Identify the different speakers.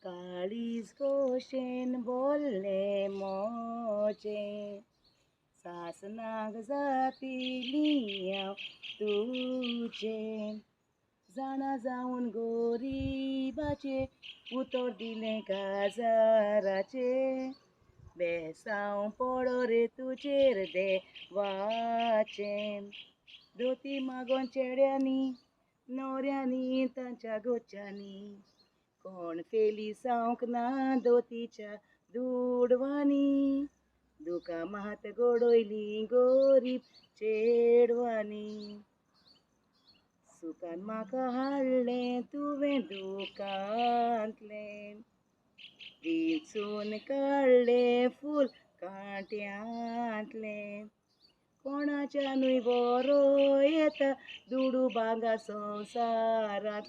Speaker 1: काळीज कोशेन बोलले मोचे सासनाक जातीली हांव तुजे जाणा जावन गोरिबाचे उतर दिलें काजाराचे बेसांव पडो रे तुजेर देवाचे दोती मागोन चेड्यांनी न्हवऱ्यांनी तांच्या गोच्यांनी कोण फेली सावंक ना दोतीच्या दुडवांनी दुका मात गोडोयली गोरीब चेडवांनी सुखान म्हाका हाडलें तुवें दुकांतलें विंचून काडलें फूल कांट्यांतलें कोणाच्यानूय बरो येता दुडू बागा संवसारांतलें